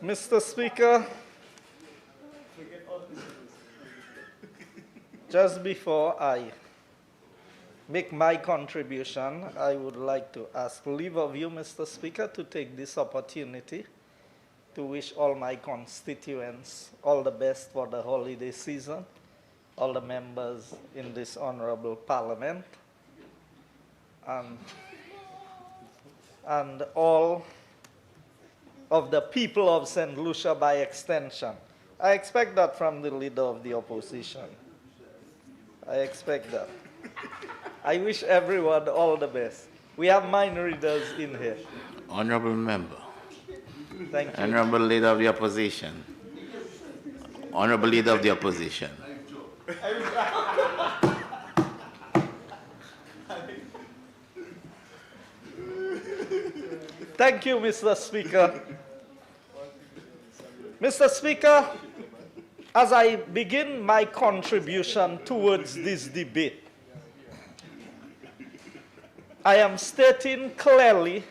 Mr. Speaker, just before I make my contribution, I would like to ask leave of you, Mr. Speaker, to take this opportunity to wish all my constituents all the best for the holiday season, all the members in this honorable parliament, and all of the people of St. Lucia by extension. I expect that from the leader of the opposition. I expect that. I wish everyone all the best. We have mind readers in here. Honorable member. Thank you. Honorable leader of the opposition. Honorable leader of the opposition. Thank you, Mr. Speaker. Mr. Speaker, as I begin my contribution towards this debate, I am stating clearly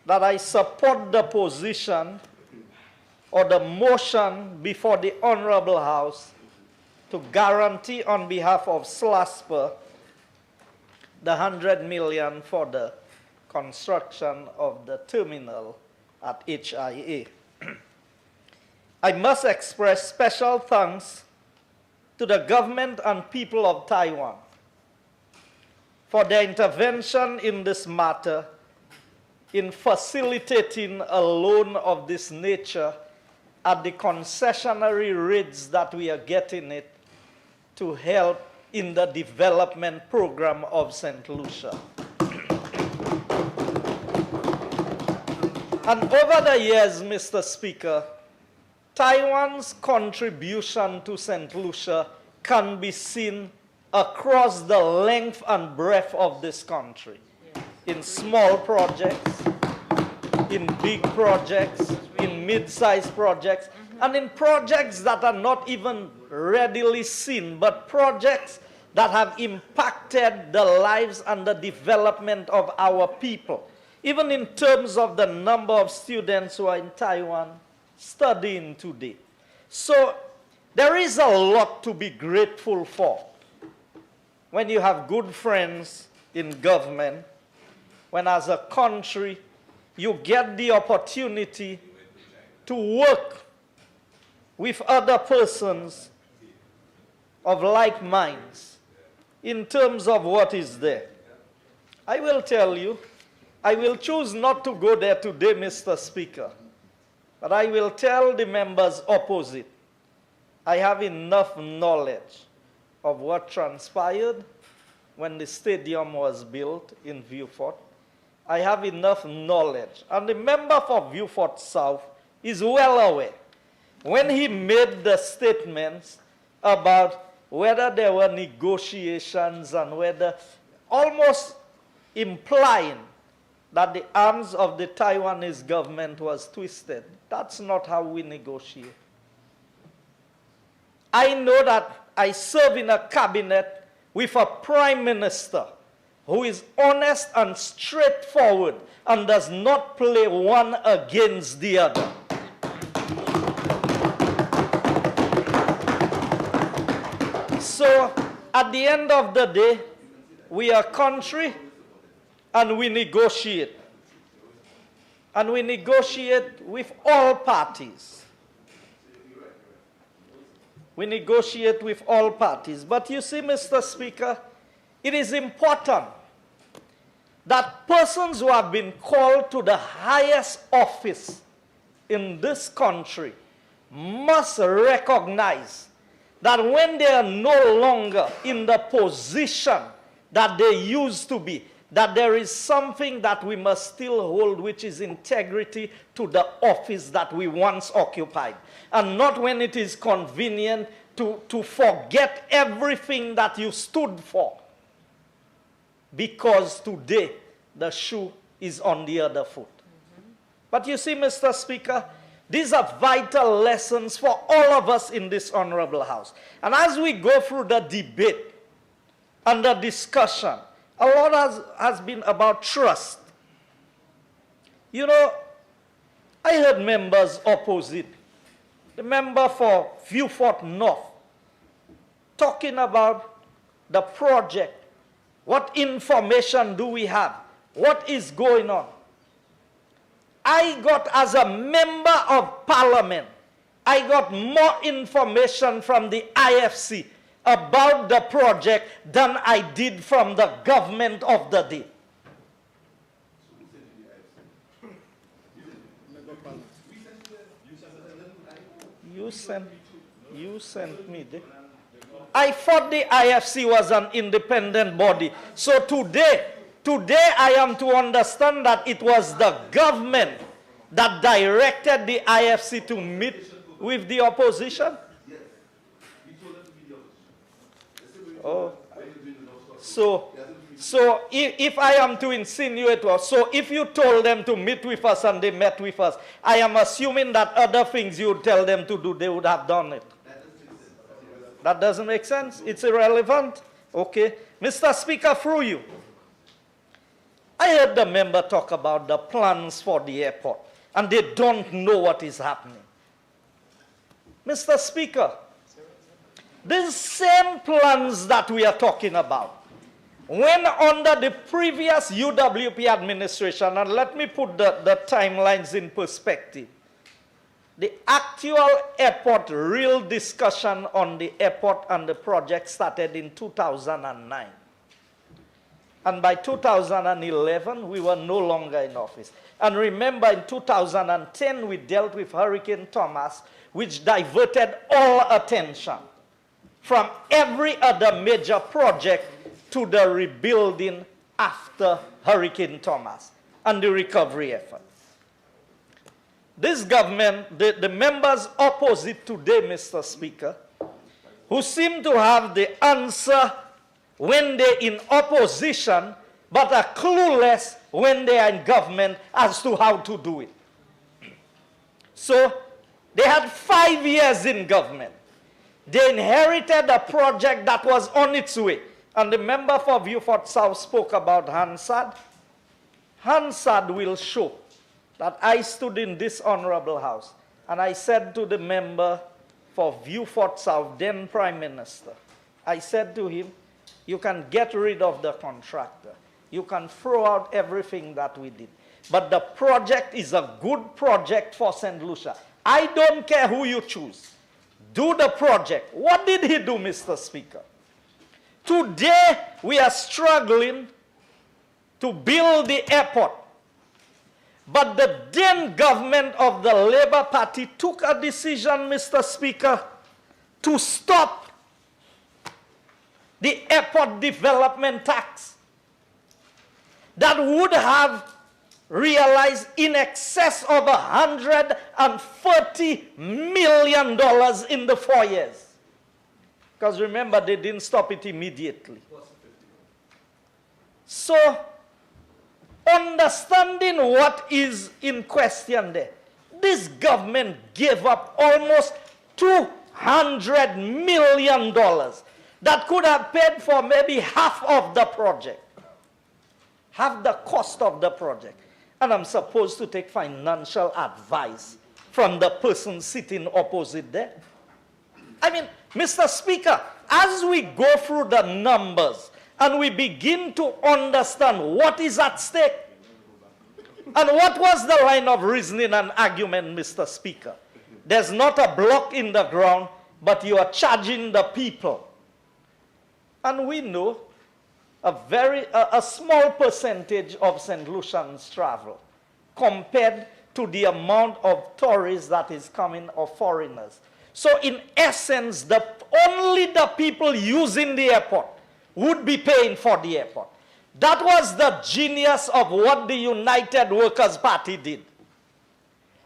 that I support the position or the motion before the Honorable House to guarantee on behalf of SLASPER the 100 million for the construction of the terminal at HIA. I must express special thanks to the government and people of Taiwan for their intervention in this matter in facilitating a loan of this nature at the concessionary rates that we are getting it to help in the development program of St. Lucia. And over the years, Mr. Speaker, Taiwan's contribution to St. Lucia can be seen across the length and breadth of this country, in small projects, in big projects, in mid-sized projects, and in projects that are not even readily seen, but projects that have impacted the lives and the development of our people, even in terms of the number of students who are in Taiwan studying today. So there is a lot to be grateful for when you have good friends in government, when as a country you get the opportunity to work with other persons of like minds in terms of what is there. I will tell you, I will choose not to go there today, Mr. Speaker, but I will tell the members opposite, I have enough knowledge of what transpired when the stadium was built in Vieux-Fort. I have enough knowledge, and the member for Vieux-Fort South is well aware when he made the statements about whether there were negotiations and whether, almost implying that the arms of the Taiwanese government was twisted. That's not how we negotiate. I know that I serve in a cabinet with a prime minister who is honest and straightforward and does not play one against the other. So, at the end of the day, we are a country and we negotiate. And we negotiate with all parties. We negotiate with all parties. But you see, Mr. Speaker, it is important that persons who have been called to the highest office in this country must recognize that when they are no longer in the position that they used to be, that there is something that we must still hold, which is integrity to the office that we once occupied. And not when it is convenient to forget everything that you stood for. Because today, the shoe is on the other foot. But you see, Mr. Speaker, these are vital lessons for all of us in this honorable house. And as we go through the debate and the discussion, a lot has been about trust. You know, I heard members opposite, the member for Viewfort North, talking about the project. What information do we have? What is going on? I got, as a member of parliament, I got more information from the IFC about the project than I did from the government of the day. You sent me there. I thought the IFC was an independent body. So today I am to understand that it was the government that directed the IFC to meet with the opposition? Oh. So if I am to insinuate, so if you told them to meet with us and they met with us, I am assuming that other things you would tell them to do, they would have done it. That doesn't make sense? It's irrelevant? Okay. Mr. Speaker, through you. I heard the member talk about the plans for the airport, and they don't know what is happening. Mr. Speaker, these same plans that we are talking about, when under the previous UWP administration, and let me put the timelines in perspective, the actual airport, real discussion on the airport and the project started in 2009. And by 2011, we were no longer in office. And remember, in 2010, we dealt with Hurricane Thomas, which diverted all attention from every other major project to the rebuilding after Hurricane Thomas and the recovery effort. This government, the members opposite today, Mr. Speaker, who seem to have the answer when they're in opposition, but are clueless when they are in government as to how to do it. So, they had 5 years in government. They inherited a project that was on its way. And the member for Viewfort South spoke about Hansard. Hansard will show that I stood in this honorable house and I said to the member for Viewfort South, then Prime Minister, I said to him, you can get rid of the contractor. You can throw out everything that we did. But the project is a good project for St. Lucia. I don't care who you choose. Do the project. What did he do, Mr. Speaker? Today, we are struggling to build the airport. But the then government of the Labour Party took a decision, Mr. Speaker, to stop the airport development tax that would have realized in excess of $130 million in the 4 years. Because remember, they didn't stop it immediately. So, understanding what is in question there, this government gave up almost $200 million that could have paid for maybe half of the project, half the cost of the project. And I'm supposed to take financial advice from the person sitting opposite there. I mean, Mr. Speaker, as we go through the numbers and we begin to understand what is at stake, and what was the line of reasoning and argument, Mr. Speaker? There's not a block in the ground, but you are charging the people. And we know a small percentage of St. Lucians travel compared to the amount of tourists that is coming or foreigners. So in essence, only the people using the airport would be paying for the airport. That was the genius of what the United Workers' Party did.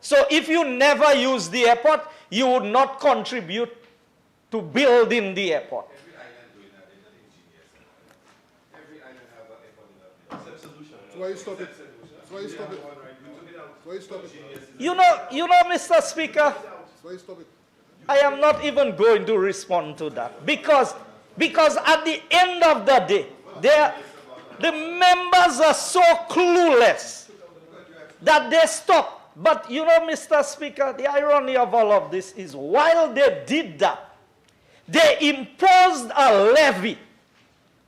So if you never use the airport, you would not contribute to building the airport. Every island doing that, they're not ingenious. Every island have an airport in that solution. So why you stop it? So why you stop it? Why you stop it? You know, Mr. Speaker, Why you stop it? I am not even going to respond to that because at the end of the day, the members are so clueless that they stop But you know, Mr. Speaker, the irony of all of this is while they did that, they imposed a levy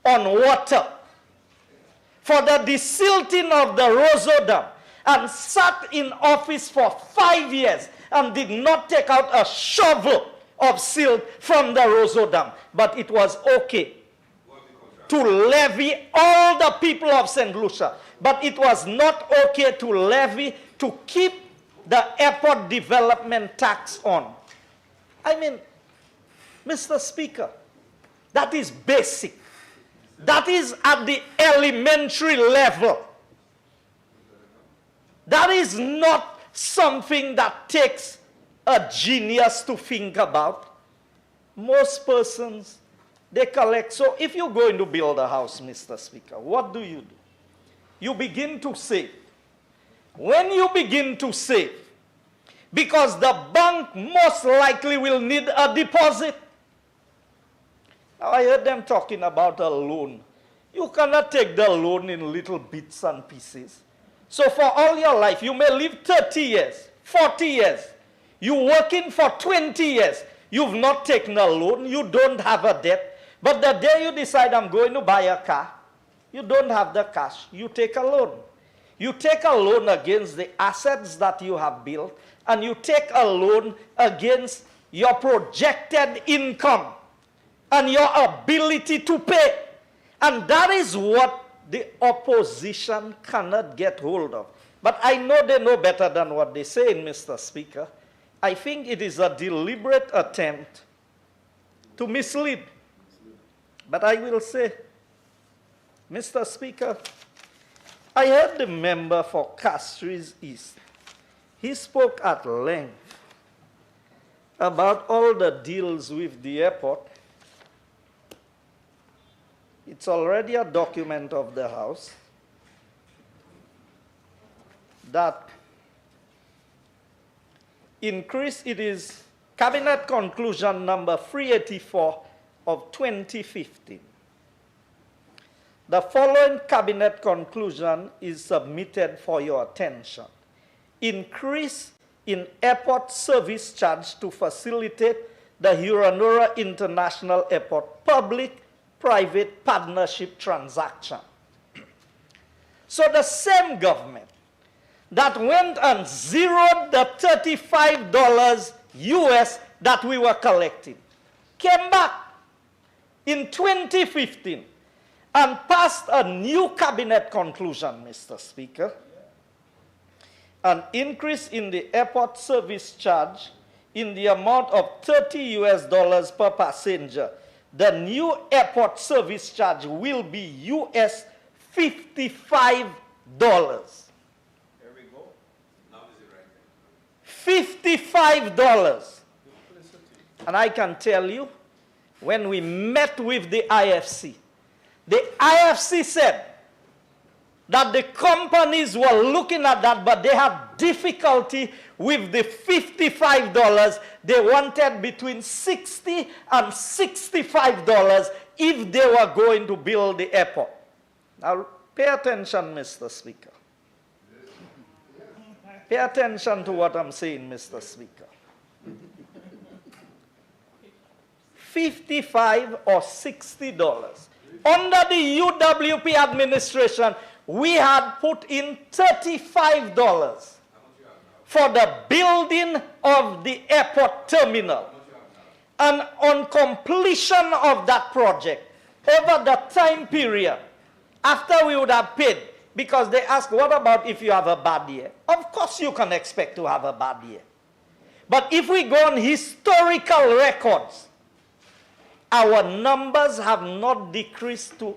on water for the desilting of the Roseau Dam and sat in office for 5 years and did not take out a shovel of silt from the Roseau Dam. But it was okay to levy all the people of St. Lucia. But it was not okay to levy to keep the airport development tax on. I mean, Mr. Speaker, that is basic. That is at the elementary level. That is not something that takes a genius to think about. Most persons, they collect. So if you're going to build a house, Mr. Speaker, what do? You begin to save. When you begin to save, because the bank most likely will need a deposit. Now, I heard them talking about a loan. You cannot take the loan in little bits and pieces. So for all your life, you may live 30 years, 40 years. You're working for 20 years. You've not taken a loan. You don't have a debt. But the day you decide I'm going to buy a car, you don't have the cash. You take a loan. You take a loan against the assets that you have built, and you take a loan against your projected income and your ability to pay. And that is what the opposition cannot get hold of. But I know they know better than what they say, Mr. Speaker. I think it is a deliberate attempt to mislead. But I will say, Mr. Speaker, I heard the member for Castries East. He spoke at length about all the deals with the airport. It's already a document of the House that increase, it is Cabinet Conclusion number 384 of 2015. The following Cabinet Conclusion is submitted for your attention. Increase in airport service charge to facilitate the Huronora International Airport public-private partnership transaction. So the same government that went and zeroed the $35 US that we were collecting came back in 2015 and passed a new cabinet conclusion, Mr. Speaker. An increase in the airport service charge in the amount of $30 US per passenger. The new airport service charge will be US $55. Here we go. Now is it right? $55. And I can tell you, when we met with the IFC said that the companies were looking at that, but they had difficulty with the $55. They wanted between $60 and $65 if they were going to build the airport. Now, pay attention, Mr. Speaker. Pay attention to what I'm saying, Mr. Speaker. 55 or $60. Under the UWP administration, we had put in $35 for the building of the airport terminal. And on completion of that project, over the time period, after we would have paid, because they ask, what about if you have a bad year? Of course you can expect to have a bad year. But if we go on historical records, our numbers have not decreased to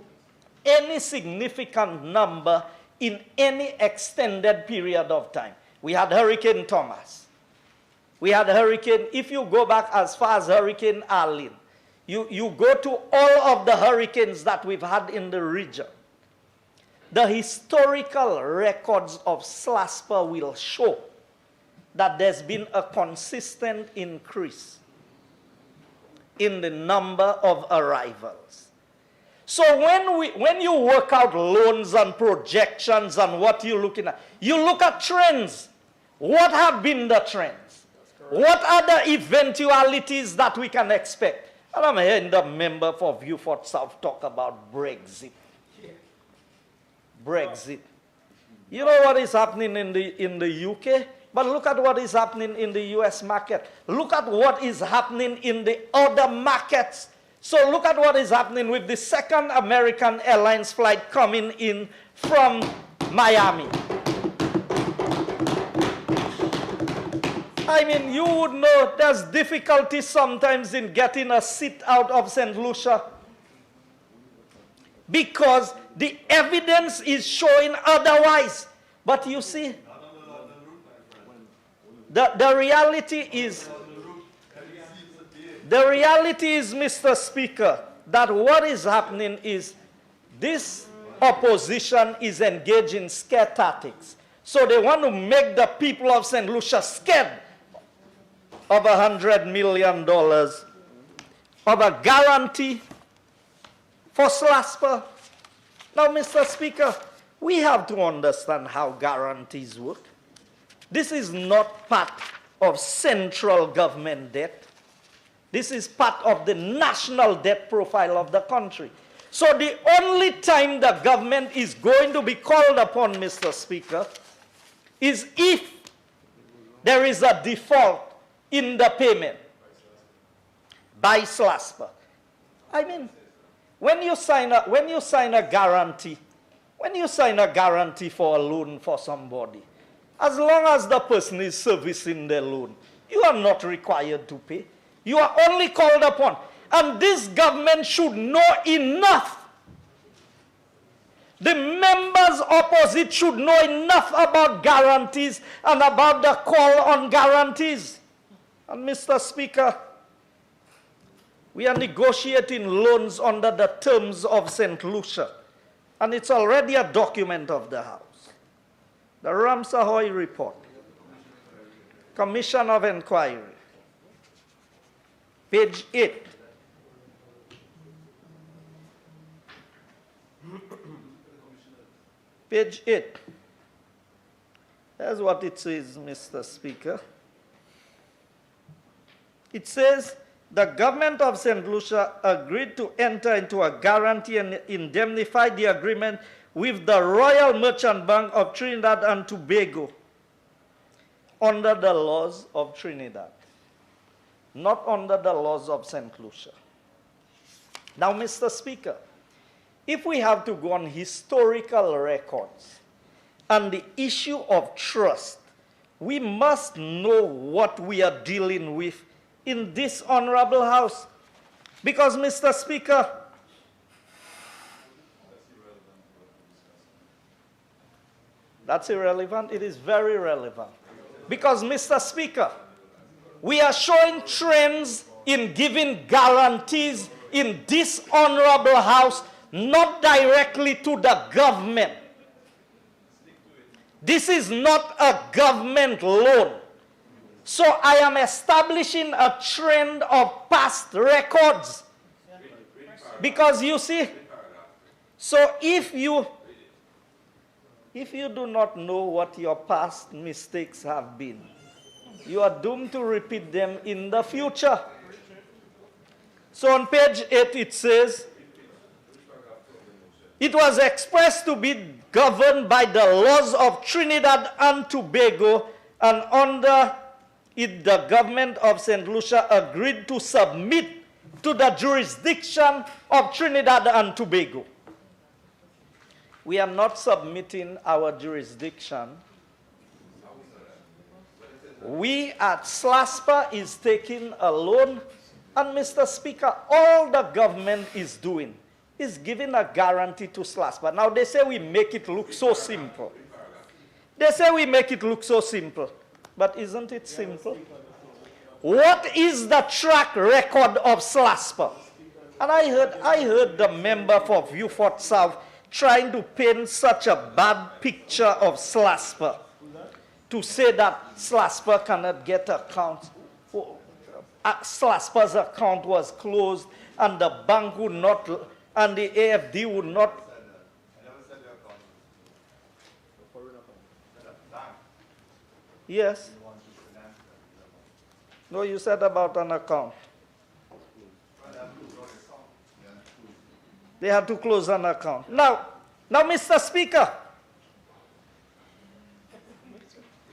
any significant number in any extended period of time. We had Hurricane Thomas. We had Hurricane, if you go back as far as Hurricane Arlene, you go to all of the hurricanes that we've had in the region. The historical records of SLASPA will show that there's been a consistent increase in the number of arrivals. So when you work out loans and projections and what you're looking at, you look at trends. What have been the trends? What are the eventualities that we can expect? And I'm hearing the member for Viewfort South talk about Brexit. Brexit. You know what is happening in the UK? But look at what is happening in the US market. Look at what is happening in the other markets. So look at what is happening with the second American Airlines flight coming in from Miami. I mean, you would know there's difficulty sometimes in getting a seat out of St. Lucia because the evidence is showing otherwise. But you see, the reality is, Mr. Speaker, that what is happening is this opposition is engaged in scare tactics. So they want to make the people of St. Lucia scared of $100 million of a guarantee for SLASPA. Now, Mr. Speaker, we have to understand how guarantees work. This is not part of central government debt. This is part of the national debt profile of the country. So the only time the government is going to be called upon, Mr. Speaker, is if there is a default in the payment by SLASPA. I mean, when you sign a guarantee for a loan for somebody, as long as the person is servicing the loan, you are not required to pay. You are only called upon. And this government should know enough. The members opposite should know enough about guarantees and about the call on guarantees. And Mr. Speaker, we are negotiating loans under the terms of St. Lucia. And it's already a document of the House. The Ramsahoy Report, Commission of Inquiry, page 8. Page 8. That's what it says, Mr. Speaker. It says, the government of St. Lucia agreed to enter into a guarantee and indemnify the agreement with the Royal Merchant Bank of Trinidad and Tobago under the laws of Trinidad, not under the laws of St. Lucia. Now, Mr. Speaker, if we have to go on historical records and the issue of trust, we must know what we are dealing with in this honorable House. Because, Mr. Speaker, that's irrelevant. It is very relevant. Because, Mr. Speaker, we are showing trends in giving guarantees in this honorable House, not directly to the government. This is not a government loan. So I am establishing a trend of past records. Because you see, so if you do not know what your past mistakes have been, you are doomed to repeat them in the future. So on page 8 it says, it was expressed to be governed by the laws of Trinidad and Tobago, and under it the government of St. Lucia agreed to submit to the jurisdiction of Trinidad and Tobago. We are not submitting our jurisdiction. We at SLASPA is taking a loan, and Mr. Speaker, all the government is doing is giving a guarantee to SLASPA. Now they say we make it look so simple. They say we make it look so simple. But isn't it simple? What is the track record of SLASPA? And I heard the member for Viewfort South trying to paint such a bad picture of SLASPA, to say that SLASPA cannot get accounts. SLASPA's account was closed and the bank would not, and the AFD would not. Yes. No, you said about an account. They had to close an account. Now, Mr. Speaker,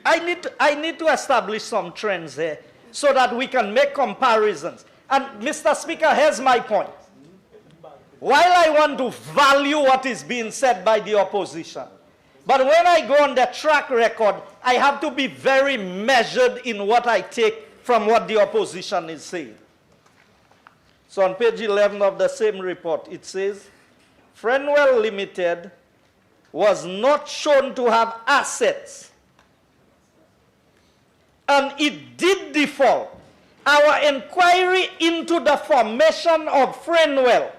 I need to establish some trends here so that we can make comparisons. And Mr. Speaker, here's my point. While I want to value what is being said by the opposition, but when I go on the track record, I have to be very measured in what I take from what the opposition is saying. So on page 11 of the same report, it says, Frenwell Limited was not shown to have assets, and it did default. Our inquiry into the formation of Frenwell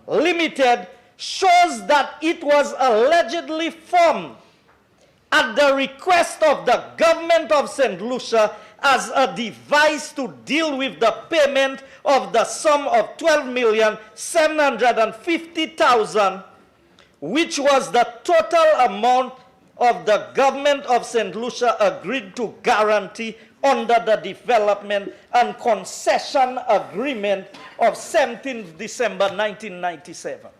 Limited shows that it was allegedly formed at the request of the government of St. Lucia as a device to deal with the payment of the sum of $12,750,000, which was the total amount of the government of St. Lucia agreed to guarantee under the development and concession agreement of 17th December 1997.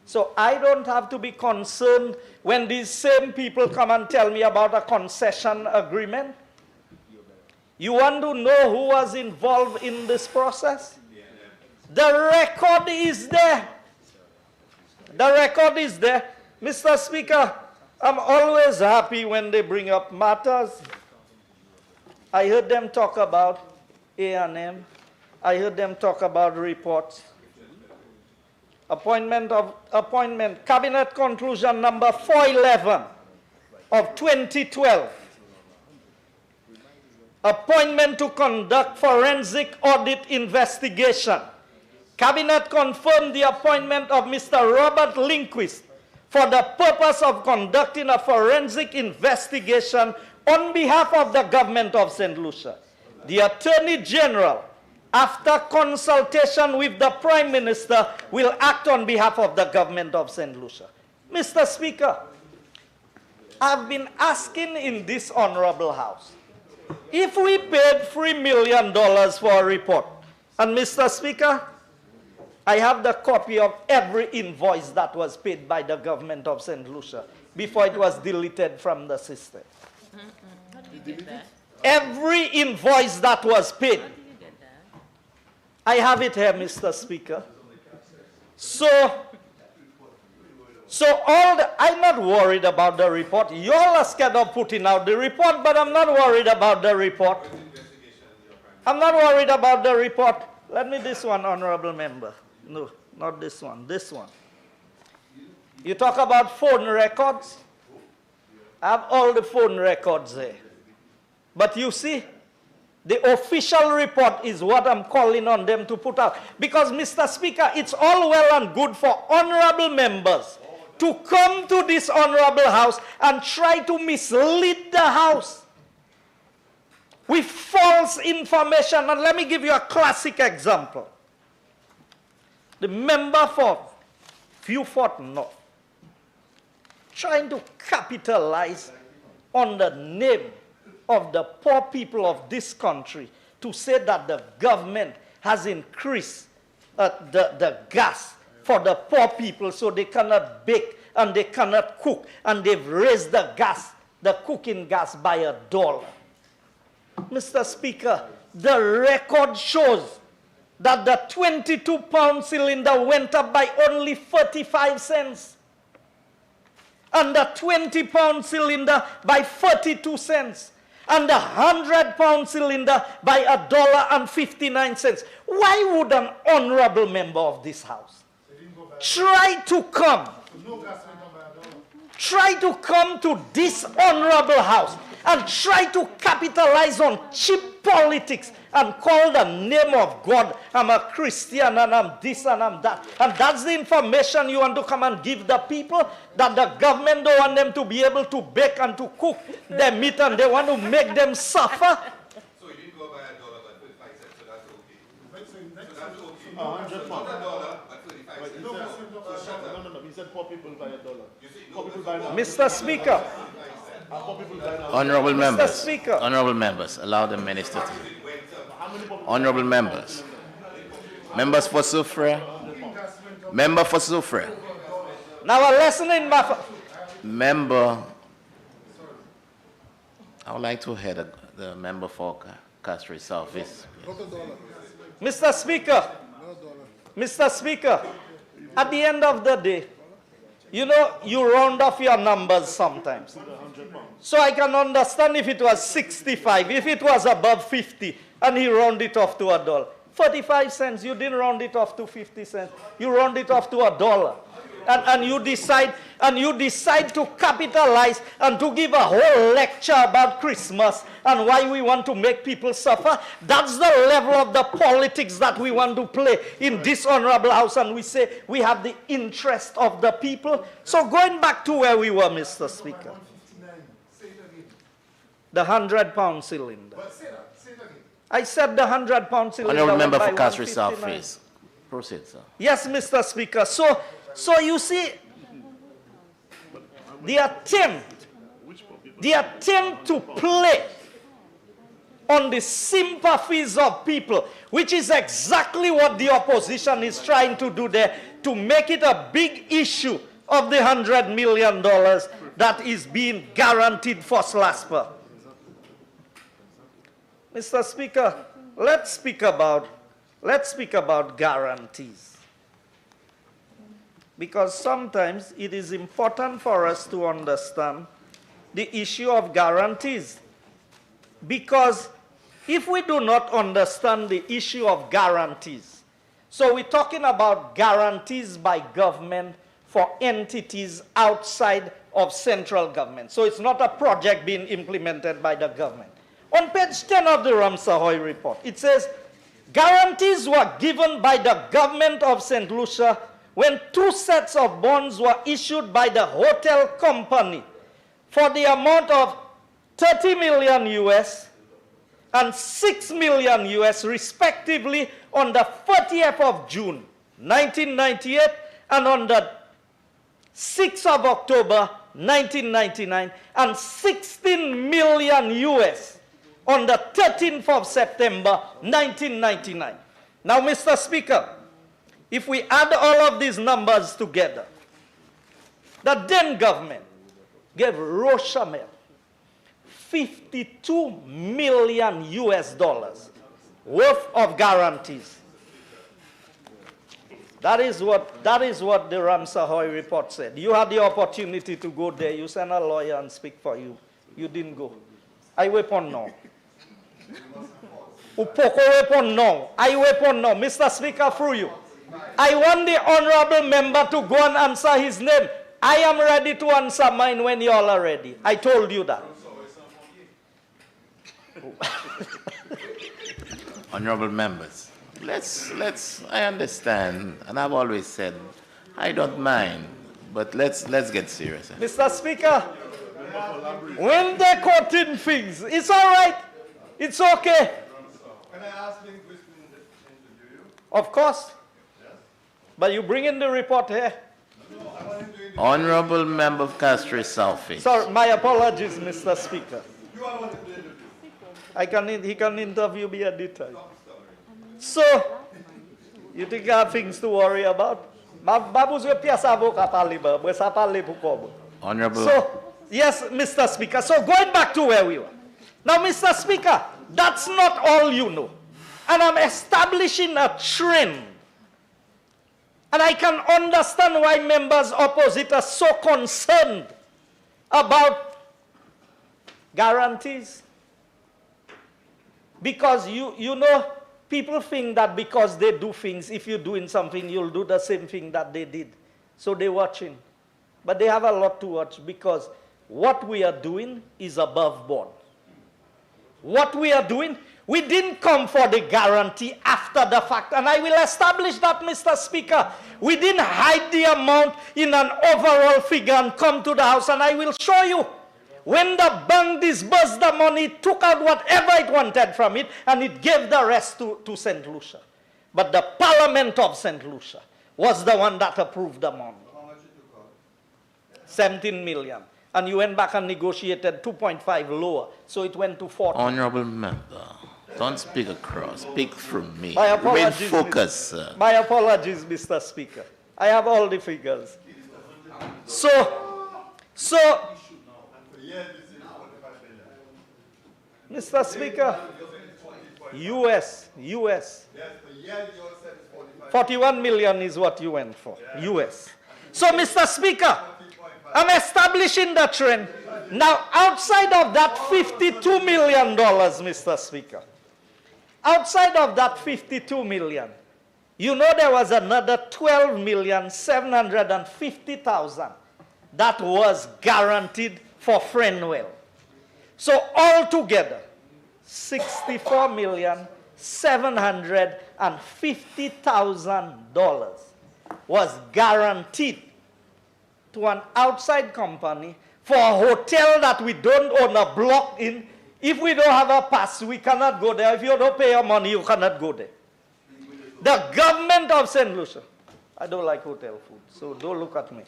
So I don't have to be concerned when these same people come and tell me about a concession agreement. You want to know who was involved in this process? The record is there. The record is there. Mr. Speaker, I'm always happy when they bring up matters. I heard them talk about A&M. I heard them talk about reports. Appointment, Cabinet Conclusion number 411 of 2012. Appointment to conduct forensic audit investigation. Cabinet confirmed the appointment of Mr. Robert Lindquist for the purpose of conducting a forensic investigation on behalf of the government of St. Lucia. The Attorney General, after consultation with the Prime Minister, will act on behalf of the government of St. Lucia. Mr. Speaker, I've been asking in this honorable House, if we paid $3 million for a report, and Mr. Speaker, I have the copy of every invoice that was paid by the government of St. Lucia before it was deleted from the system. How did you get that? Every invoice that was paid. How did you get that? I have it here, Mr. Speaker. So I'm not worried about the report. You all are scared of putting out the report, but I'm not worried about the report. I'm not worried about the report. Let me this one, honorable member. No, not this one, this one. You talk about phone records. I have all the phone records there. But you see, the official report is what I'm calling on them to put out. Because, Mr. Speaker, it's all well and good for honorable members to come to this honorable House and try to mislead the House with false information. And let me give you a classic example. The member for Beaufort North trying to capitalize on the name of the poor people of this country to say that the government has increased the gas for the poor people so they cannot bake and they cannot cook, and they've raised the gas, the cooking gas, by $1. Mr. Speaker, the record shows that the 22-pound cylinder went up by only 35 cents. And the 20-pound cylinder by 42 cents. And the 100-pound cylinder by $1.59. Why would an honorable member of this House try to come to this honorable House and try to capitalize on cheap politics and call the name of God, I'm a Christian and I'm this and I'm that. And that's the information you want to come and give the people, that the government don't want them to be able to bake and to cook their meat and they want to make them suffer. So you didn't go by $1 but 35 cents, so that's okay. So that's okay. $100. Not $1 but 35 cents. No, he said poor people buy $1. You see, Poor people buy $1. Mr. Speaker, Honorable members, Speaker. honorable members, allow the minister to. Honorable members, members for Soufriere, member for Soufriere, Now a lesson in math. member. I would like to hear the member for Castries Southeast. Not a dollar. Mr. Speaker, No dollar. Mr. Speaker, at the end of the day, you know, you round off your numbers sometimes. So I can understand if it was 65, if it was above 50, and he rounded it off to $1. 45 cents, you didn't round it off to 50 cents. You round it off to $1. And you decide to capitalize and to give a whole lecture about Christmas and why we want to make people suffer. That's the level of the politics that we want to play in this honorable house, and we say we have the interest of the people. So going back to where we were, Mr. Speaker, the 100-pound cylinder. I said the 100-pound cylinder. Honorable member went for by Castries 159. Southeast. Proceed, sir. Yes, Mr. Speaker. So you see, the attempt to play on the sympathies of people, which is exactly what the opposition is trying to do there, to make it a big issue of the $100 million that is being guaranteed for SLASPA. Mr. Speaker, let's speak about guarantees. Because sometimes it is important for us to understand the issue of guarantees. Because if we do not understand the issue of guarantees, so we're talking about guarantees by government for entities outside of central government. So it's not a project being implemented by the government. On page 10 of the Ramsar report, it says, guarantees were given by the government of St. Lucia when 2 sets of bonds were issued by the hotel company for the amount of 30 million US and 6 million US respectively on the 30th of June 1998 and on the 6th of October 1999 and 16 million US on the 13th of September 1999. Now, Mr. Speaker, if we add all of these numbers together, the then government gave Rochamel 52 million US dollars worth of guarantees. That is what the Ramsar report said. You had the opportunity to go there. You sent a lawyer and speak for you. You didn't go. I weapon now. Upoko weapon now. I weapon now. Mr. Speaker, through you, I want the honorable member to go and answer his name. I am ready to answer mine when you all are ready. I told you that. Honorable members, I understand, and I've always said, I don't mind, but let's get serious. Mr. Speaker, when they're quoting things, it's all right. It's okay. Can I ask linguists to interview you? Of course. But you bring in the report here. Honorable member of Castries Southeast. Sorry, my apologies, Mr. Speaker. You are one of the interview. He can interview me at the time. So, you think I have things to worry about? Honorable. So, yes, Mr. Speaker. So, going back to where we were. Now, Mr. Speaker, that's not all you know. And I'm establishing a trend. And I can understand why members opposite are so concerned about guarantees. Because you know, people think that because they do things, if you're doing something, you'll do the same thing that they did. So they're watching. But they have a lot to watch because what we are doing is above board. What we are doing, we didn't come for the guarantee after the fact. And I will establish that, Mr. Speaker. We didn't hide the amount in an overall figure and come to the House. And I will show you. When the bank disbursed the money, it took out whatever it wanted from it, and it gave the rest to St. Lucia. But the Parliament of St. Lucia was the one that approved the money. How much it took out? 17 million. And you went back and negotiated 2.5 lower. So it went to 40. Honorable member, don't speak across. Speak through me. My Remain apologies, focused, sir. My apologies, Mr. Speaker. I have all the figures. So, Mr. Speaker, US. 41 million is what you went for, US. So, Mr. Speaker, I'm establishing the trend. Now, outside of that $52 million, Mr. Speaker, outside of that 52 million, you know there was another 12,750,000 that was guaranteed for Frenwell. So altogether, $64,750,000 was guaranteed to an outside company for a hotel that we don't own a block in. If we don't have a pass, we cannot go there. If you don't pay your money, you cannot go there. The government of St. Lucia, I don't like hotel food, so don't look at me.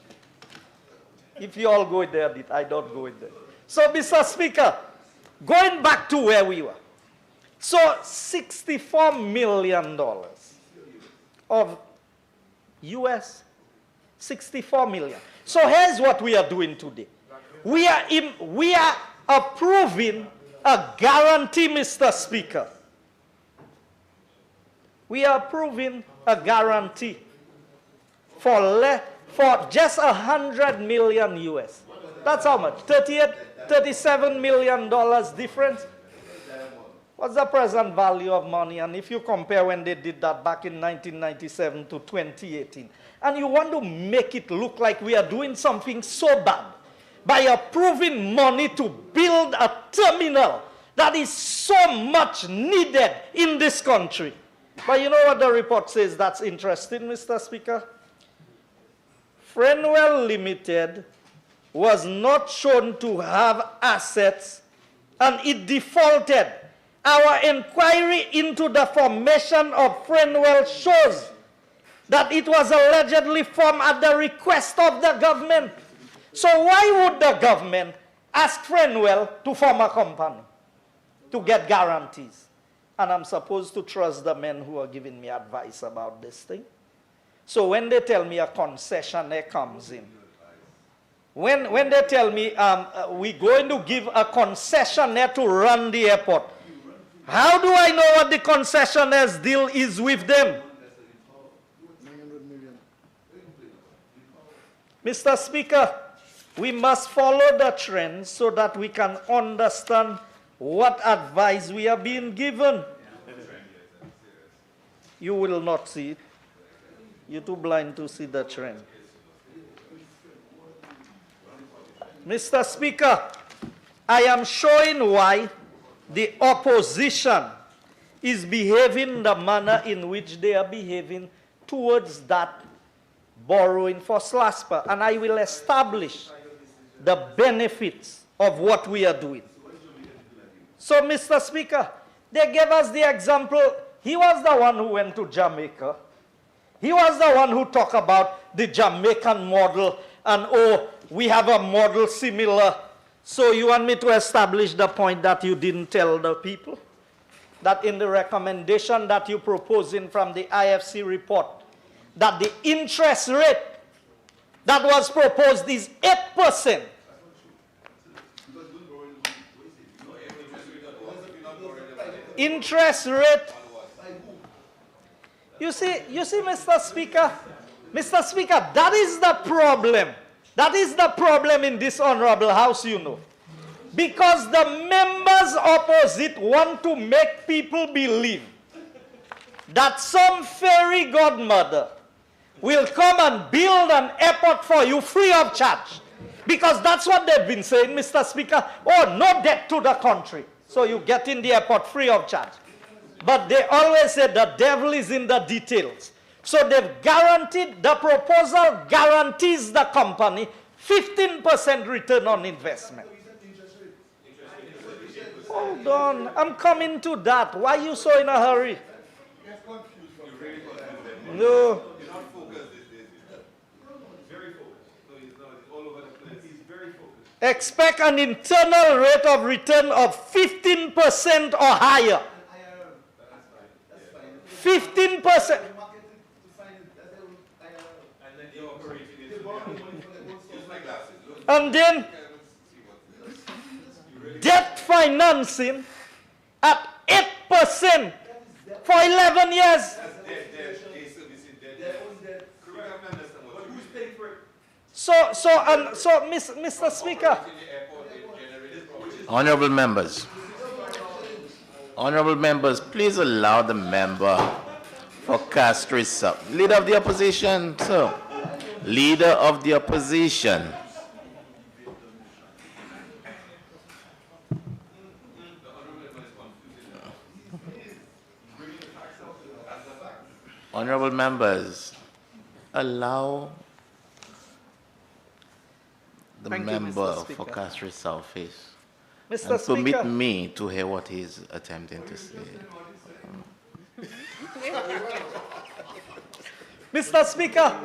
If you all go there, I don't go there. So, Mr. Speaker, going back to where we were. So, $64 million of US, 64 million. So, here's what we are doing today. We are approving a guarantee, Mr. Speaker. We are approving a guarantee for just 100 million US. That's how much? 37 million dollars difference. What's the present value of money? And if you compare when they did that back in 1997 to 2018, and you want to make it look like we are doing something so bad by approving money to build a terminal that is so much needed in this country. But you know what the report says that's interesting, Mr. Speaker? Frenwell Limited was not shown to have assets and it defaulted. Our inquiry into the formation of Frenwell shows that it was allegedly formed at the request of the government. So why would the government ask Frenwell to form a company to get guarantees? And I'm supposed to trust the men who are giving me advice about this thing. So when they tell me a concessionaire comes in, when they tell me we're going to give a concessionaire to run the airport, how do I know what the concessionaire's deal is with them? 900 million. Mr. Speaker, we must follow the trends so that we can understand what advice we are being given. You will not see it. You're too blind to see the trend. Mr. Speaker, I am showing why the opposition is behaving the manner in which they are behaving towards that borrowing for SLASPA. And I will establish the benefits of what we are doing. So, Mr. Speaker, they gave us the example. He was the one who went to Jamaica. He was the one who talked about the Jamaican model and, oh, we have a model similar. So you want me to establish the point that you didn't tell the people? That in the recommendation that you proposing from the IFC report, that the interest rate that was proposed is 8%. Interest rate. You see, Mr. Speaker, that is the problem. That is the problem in this honorable house, you know. Because the members opposite want to make people believe that some fairy godmother will come and build an airport for you free of charge. Because that's what they've been saying, Mr. Speaker. Oh, no debt to the country. So you get in the airport free of charge. But they always say the devil is in the details. So they've guaranteed, the proposal guarantees the company 15% return on investment. Hold on, I'm coming to that. Why are you so in a hurry? No. He's not focused these days. Very focused. No, he's not. He's all over the place. He's very focused. expect an internal rate of return of 15% or higher. 15%. And then debt financing at 8% for 11 years. So, Mr. Speaker, Honorable members, please allow the member for Castries South. Leader of the opposition, sir. Leader of the opposition. Honorable members, allow the Thank you, member Mr. for Speaker. Castries South face. Mr. And permit Speaker, me to hear what he's attempting to say. Mr. Speaker,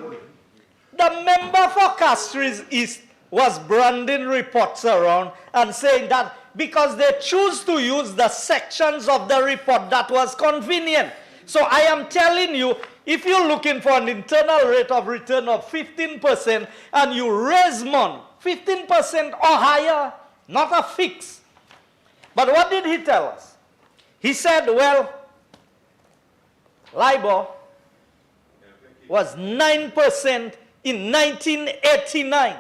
the member for Castries East was branding reports around and saying that because they choose to use the sections of the report that was convenient. So I am telling you, if you're looking for an internal rate of return of 15% and you raise money, 15% or higher, not a fix. But what did he tell us? He said, well, LIBOR was 9% in 1989.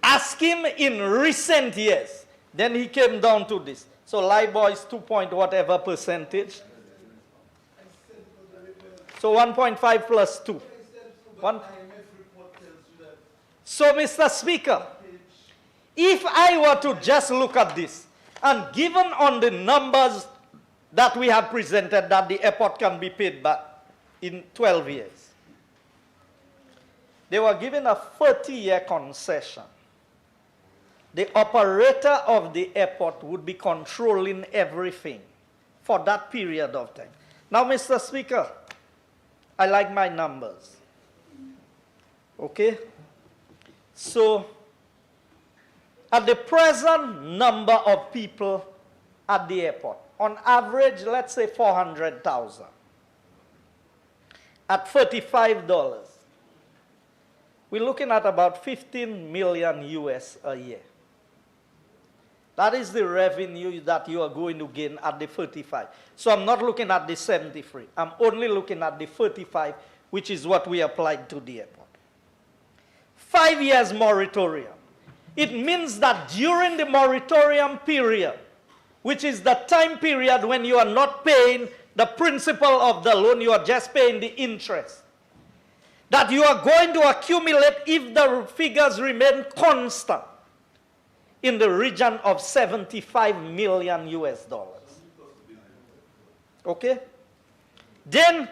Ask him in recent years. Then he came down to this. So LIBOR is 2 point whatever percentage. So 1.5 plus 2. So, Mr. Speaker, if I were to just look at this, and given on the numbers that we have presented that the airport can be paid back in 12 years, they were given a 30-year concession. The operator of the airport would be controlling everything for that period of time. Now, Mr. Speaker, I like my numbers. Okay? So, at the present number of people at the airport, on average, let's say 400,000. At $35, we're looking at about 15 million US a year. That is the revenue that you are going to gain at the 35. So I'm not looking at the 73. I'm only looking at the 35, which is what we applied to the airport. 5 years moratorium. It means that during the moratorium period, which is the time period when you are not paying the principal of the loan, you are just paying the interest, that you are going to accumulate, if the figures remain constant, in the region of 75 million US dollars. Okay? Then,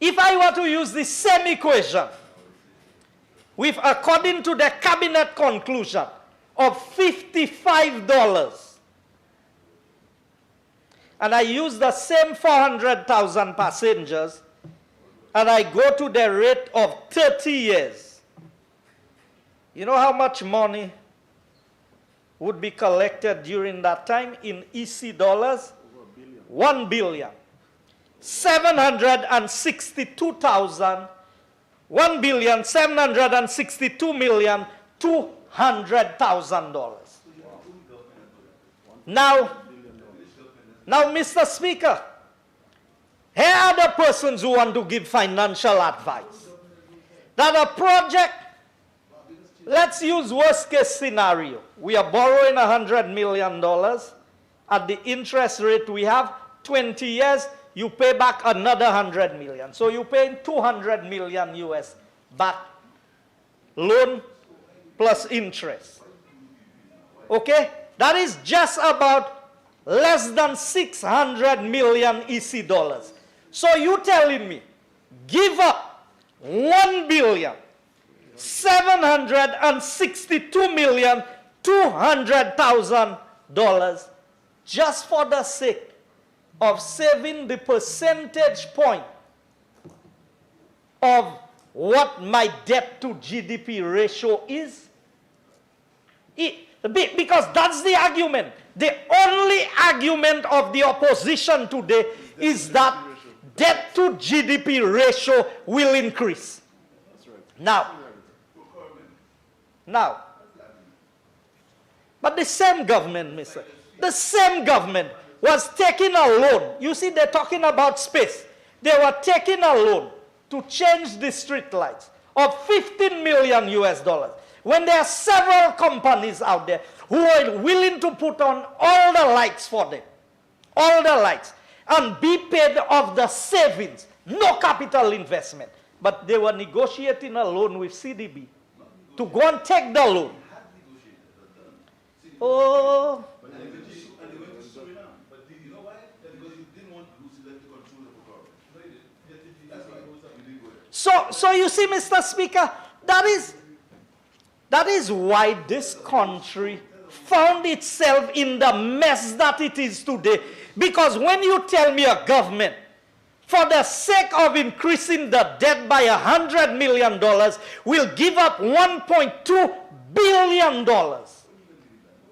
if I were to use the same equation, with, according to the cabinet conclusion, of $55, and I use the same 400,000 passengers, and I go to the rate of 30 years, you know how much money would be collected during that time in EC dollars? 1 billion. 762,000, 1,762,200,000 Now, Mr. Speaker, here are the persons who want to give financial advice. That a project, let's use worst case scenario. We are borrowing $100 million at the interest rate we have, 20 years, you pay back another 100 million. So you're paying 200 million US back, loan plus interest. Okay? That is just about less than 600 million EC dollars. So you telling me, give up $1,762,200,000 just for the sake of saving the percentage point of what my debt to GDP ratio is? Because that's the argument. The only argument of the opposition today is that debt to GDP ratio will increase. Now, but the same government, the same government was taking a loan. You see, they're talking about space. They were taking a loan to change the street lights of $15 million US. When there are several companies out there who are willing to put on all the lights for them, all the lights, and be paid of the savings, no capital investment. But they were negotiating a loan with CDB to go and take the loan. Oh. But they went to slow it down. But you know why? Because you didn't want Lucia to control the procurement. That's why you didn't go there. So you see, Mr. Speaker, that is why this country found itself in the mess that it is today. Because when you tell me a government, for the sake of increasing the debt by $100 million, will give up $1.2 billion. You're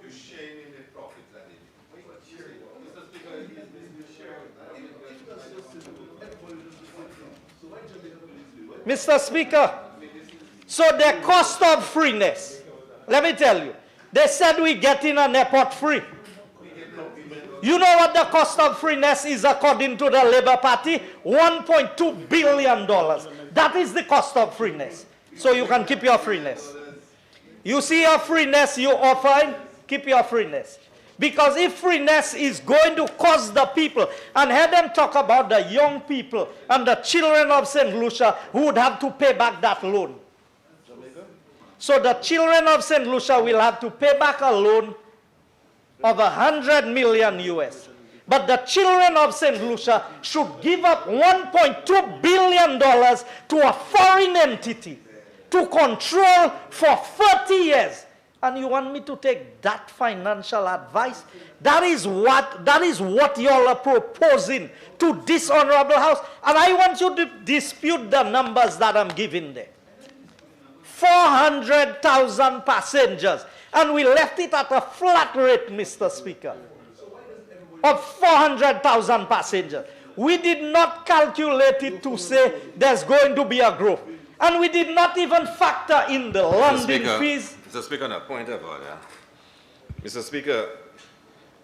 sharing in the profits that they Mr. Speaker, he's sharing. Mr. Speaker, so the cost of freeness, let me tell you, they said we're getting an airport free. You know what the cost of freeness is according to the Labour Party? $1.2 billion. That is the cost of freeness. So you can keep your freeness. You see your freeness you offer, keep your freeness. Because if freeness is going to cost the people, and have them talk about the young people and the children of St. Lucia who would have to pay back that loan. So the children of St. Lucia will have to pay back a loan of $100 million US. But the children of St. Lucia should give up $1.2 billion to a foreign entity to control for 30 years. And you want me to take that financial advice? That is what you all are proposing to this honorable house. And I want you to dispute the numbers that I'm giving there. 400,000 passengers. And we left it at a flat rate, Mr. Speaker, of 400,000 passengers. We did not calculate it to say there's going to be a growth. And we did not even factor in the landing fees. Mr. Speaker, on a point of order. Mr. Speaker,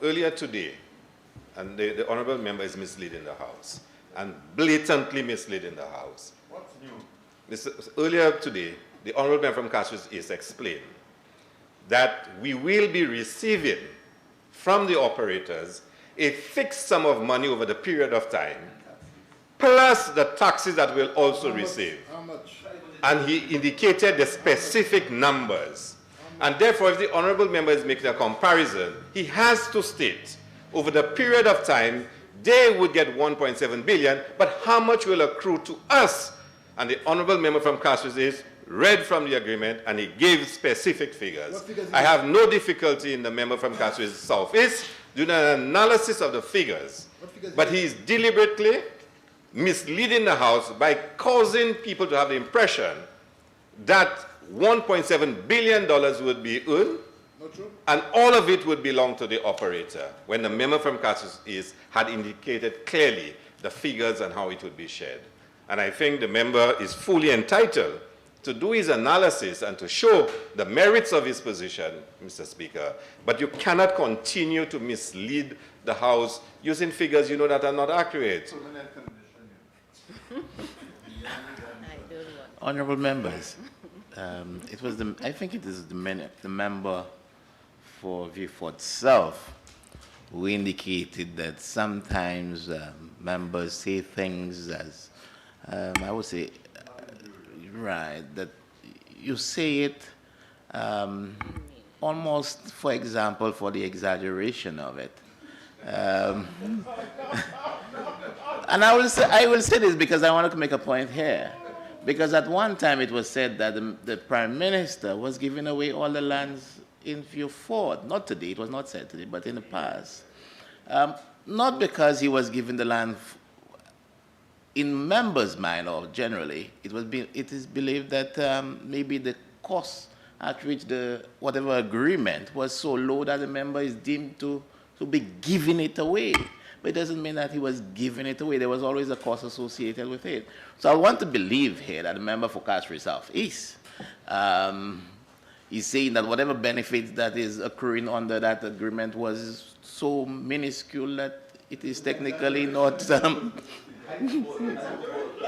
earlier today, and the honourable member is misleading the House, and blatantly misleading the House. What's new? Earlier today, the honourable member from Castries is explained that we will be receiving from the operators a fixed sum of money over the period of time, plus the taxes that we'll also receive. How much? And he indicated the specific numbers. And therefore, if the honourable member is making a comparison, he has to state, over the period of time, they would get 1.7 billion, but how much will accrue to us? And the honourable member from Castries is read from the agreement, and he gave specific figures. I have no difficulty in the member from Castries Southeast doing an analysis of the figures, but he is deliberately misleading the House by causing people to have the impression that $1.7 billion would be earned, and all of it would belong to the operator, when the member from Castries had indicated clearly the figures and how it would be shared. And I think the member is fully entitled to do his analysis and to show the merits of his position, Mr. Speaker. But you cannot continue to mislead the House using figures you know that are not accurate. Honourable members, I think it is the member for Viewfort South who indicated that sometimes members say things as, I would say, right, that you say it almost, for example, for the exaggeration of it. And I will say this because I want to make a point here. Because at one time it was said that the Prime Minister was giving away all the lands in Viewfort. Not today, it was not said today, but in the past. Not because he was giving the land in members' mind, or generally, it is believed that maybe the cost at which whatever agreement was so low that the member is deemed to be giving it away. But it doesn't mean that he was giving it away. There was always a cost associated with it. So I want to believe here that the member for Castries South East is saying that whatever benefits that is accruing under that agreement was so minuscule that it is technically not.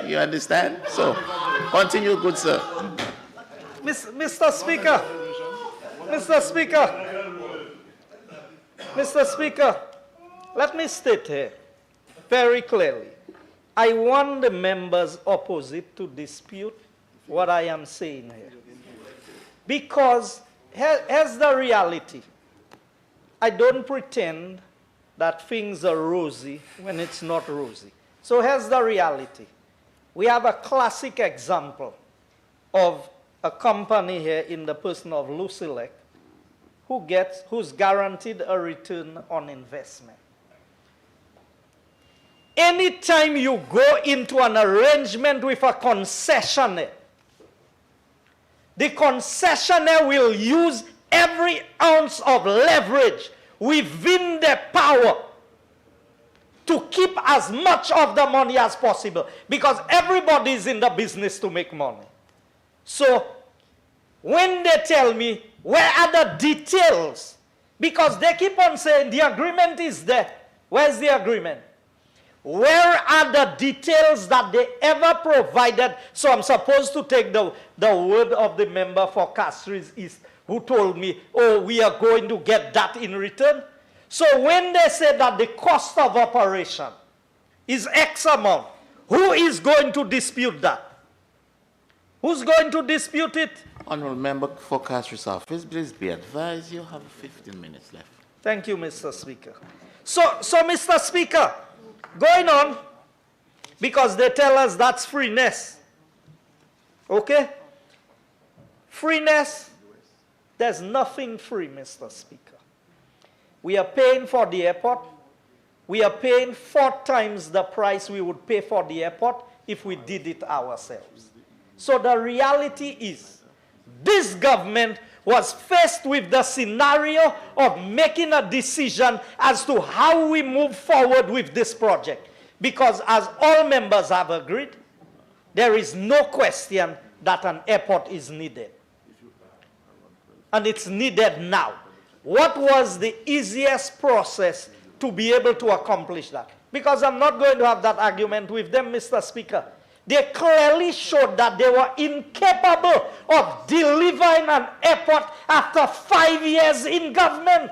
You understand? So, continue, good sir. Mr. Speaker, Mr. Speaker, let me state here very clearly. I want the members opposite to dispute what I am saying here. Because here's the reality. I don't pretend that things are rosy when it's not rosy. So here's the reality. We have a classic example of a company here in the person of Lucia who's guaranteed a return on investment. Anytime you go into an arrangement with a concessionaire, the concessionaire will use every ounce of leverage within their power to keep as much of the money as possible, because everybody is in the business to make money. So when they tell me, where are the details? Because they keep on saying the agreement is there. Where's the agreement? Where are the details that they ever provided? So I'm supposed to take the word of the member for Castries East who told me, oh, we are going to get that in return. So when they say that the cost of operation is X amount, who is going to dispute that? Who's going to dispute it? Honourable member for Castries Office, please be advised you have 15 minutes left. Thank you, Mr. Speaker. So Mr. Speaker, going on, because they tell us that's freeness. Okay? Freeness, there's nothing free, Mr. Speaker. We are paying for the airport. We are paying 4 times the price we would pay for the airport if we did it ourselves. So the reality is, this government was faced with the scenario of making a decision as to how we move forward with this project. Because as all members have agreed, there is no question that an airport is needed. And it's needed now. What was the easiest process to be able to accomplish that? Because I'm not going to have that argument with them, Mr. Speaker. They clearly showed that they were incapable of delivering an airport after 5 years in government.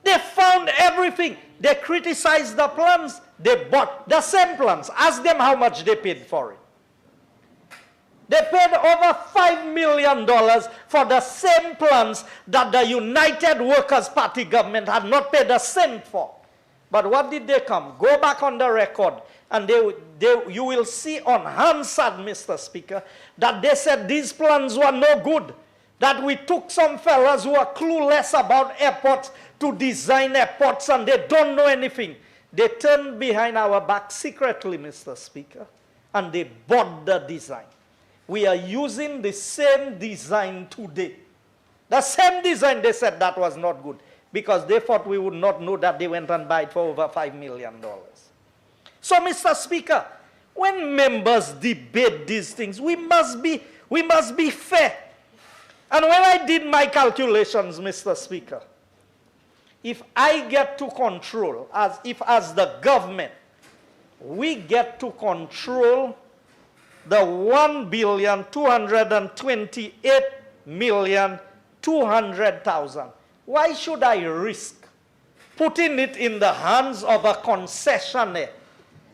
They found everything. They criticized the plans. They bought the same plans. Ask them how much they paid for it. They paid over $5 million for the same plans that the United Workers' Party government had not paid a cent for. But what did they come? Go back on the record, and you will see on Hansard, Mr. Speaker, that they said these plans were no good, that we took some fellas who are clueless about airports to design airports, and they don't know anything. They turned behind our back secretly, Mr. Speaker, and they bought the design. We are using the same design today. The same design, they said that was not good, because they thought we would not know that they went and bought it for over $5 million. So, Mr. Speaker, when members debate these things, we must be fair. And when I did my calculations, Mr. Speaker, if I get to control, as the government, we get to control the 1,228,200,000. Why should I risk putting it in the hands of a concessionaire?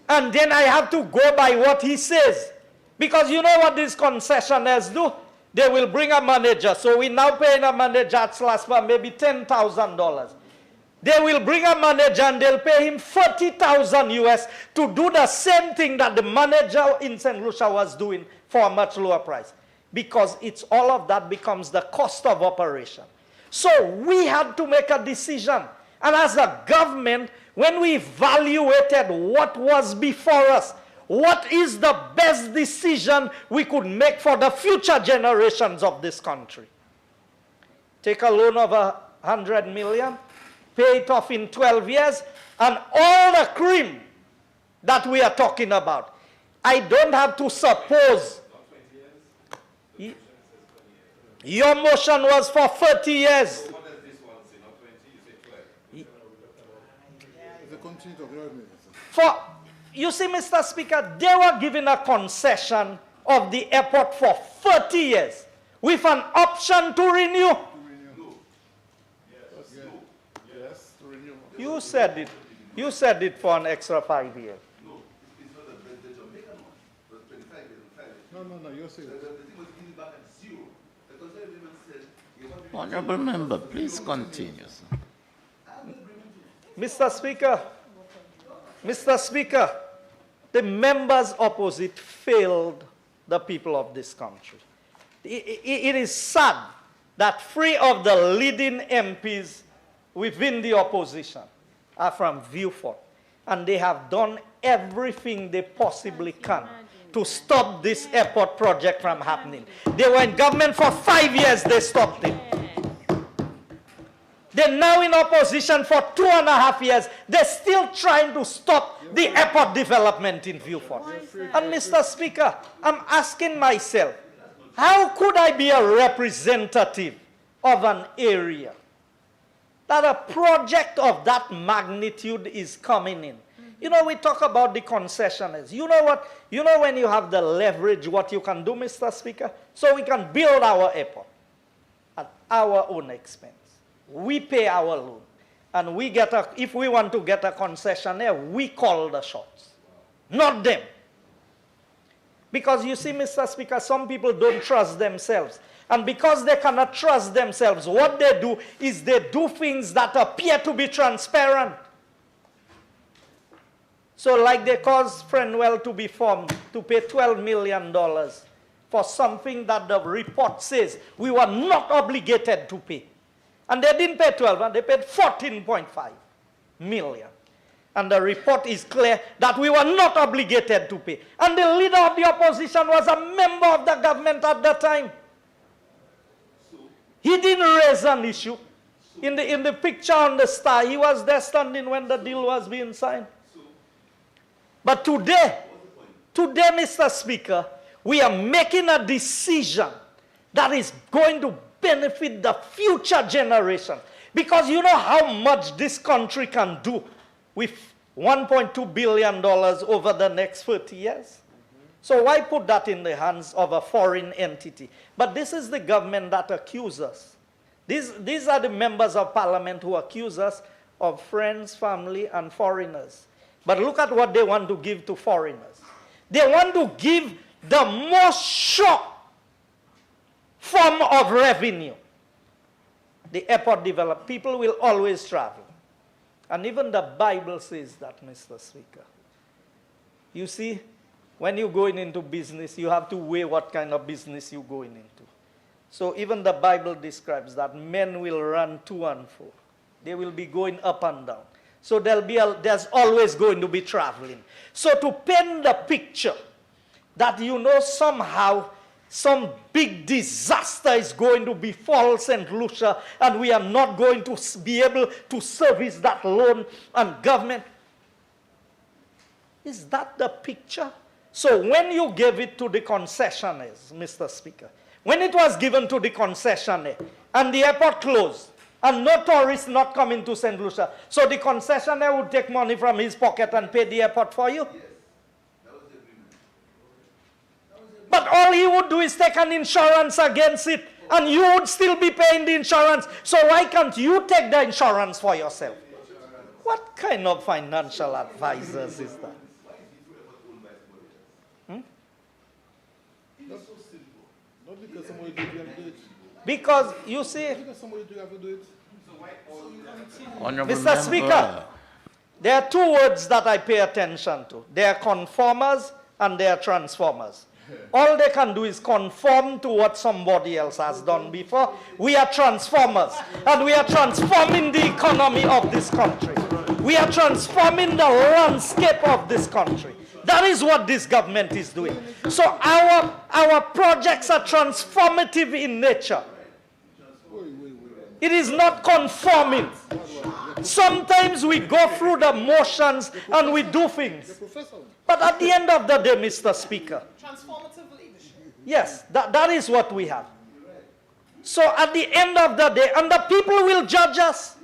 And then I have to go by what he says. Because you know what these concessionaires do? They will bring a manager. So we're now paying a manager at Slaspa maybe $10,000. They will bring a manager and they'll pay him $40,000 US to do the same thing that the manager in St. Lucia was doing for a much lower price. Because it's all of that becomes the cost of operation. So we had to make a decision. And as a government, when we evaluated what was before us, what is the best decision we could make for the future generations of this country. Take a loan of 100 million, pay it off in 12 years, and all the cream that we are talking about. I don't have to suppose. Your motion was for 30 years. You see, Mr. Speaker, they were given a concession of the airport for 30 years with an option to renew. Yes, to renew. You said it. You said it for an extra 5 years. No, you're saying. Honorable member, please continue, sir. Mr. Speaker, the members opposite failed the people of this country. It is sad that 3 of the leading MPs within the opposition are from Viewfort, and they have done everything they possibly can to stop this airport project from happening. They were in government for 5 years, they stopped it. They're now in opposition for 2.5 years. They're still trying to stop the airport development in Viewfort. And Mr. Speaker, I'm asking myself, how could I be a representative of an area that a project of that magnitude is coming in? You know, we talk about the concessionaires. You know what? You know when you have the leverage, what you can do, Mr. Speaker? So we can build our airport at our own expense. We pay our loan. And we get if we want to get a concessionaire, we call the shots, not them. Because you see, Mr. Speaker, some people don't trust themselves. And because they cannot trust themselves, what they do is they do things that appear to be transparent. So like they caused Friendwell to be formed to pay $12 million for something that the report says we were not obligated to pay. And they didn't pay 12, they paid 14.5 million. And the report is clear that we were not obligated to pay. And the leader of the opposition was a member of the government at that time. He didn't raise an issue. In the picture on the star, he was there standing when the deal was being signed. But today, Mr. Speaker, we are making a decision that is going to benefit the future generation. Because you know how much this country can do with $1.2 billion over the next 30 years. So why put that in the hands of a foreign entity? But this is the government that accuses us. These are the members of parliament who accuse us of friends, family, and foreigners. But look at what they want to give to foreigners. They want to give the most sure form of revenue. The airport developed. People will always travel. And even the Bible says that, Mr. Speaker. You see, when you're going into business, you have to weigh what kind of business you're going into. So even the Bible describes that men will run to and fro. They will be going up and down. So there's always going to be traveling. So to paint the picture that you know somehow some big disaster is going to befall St. Lucia and we are not going to be able to service that loan and government. Is that the picture? So when you gave it to the concessionaires, Mr. Speaker, when it was given to the concessionaire and the airport closed and no tourists not coming to St. Lucia, so the concessionaire would take money from his pocket and pay the airport for you? But all he would do is take an insurance against it, and you would still be paying the insurance. So why can't you take the insurance for yourself? What kind of financial advisors is that? Not because somebody do it, you have to do it. Because, you see, Because somebody do, you have to do it. Honorable Mr. member. Speaker, there are two words that I pay attention to. They are conformers and they are transformers. All they can do is conform to what somebody else has done before. We are transformers, and we are transforming the economy of this country. We are transforming the landscape of this country. That is what this government is doing. So our projects are transformative in nature. It is not conforming. Sometimes we go through the motions and we do things. Professor. But at the end of the day, Mr. Speaker, Transformative leadership. yes, that is what we have. So at the end of the day, and the people will judge us.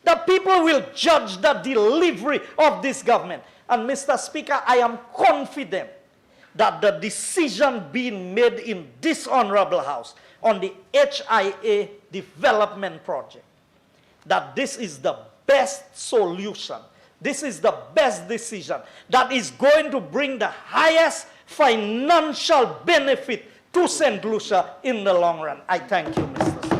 The people will judge the delivery of this government. And Mr. Speaker, I am confident that the decision being made in this honorable house on the HIA development project, that this is the best solution, this is the best decision that is going to bring the highest financial benefit to St. Lucia in the long run. I thank you, Mr. Speaker.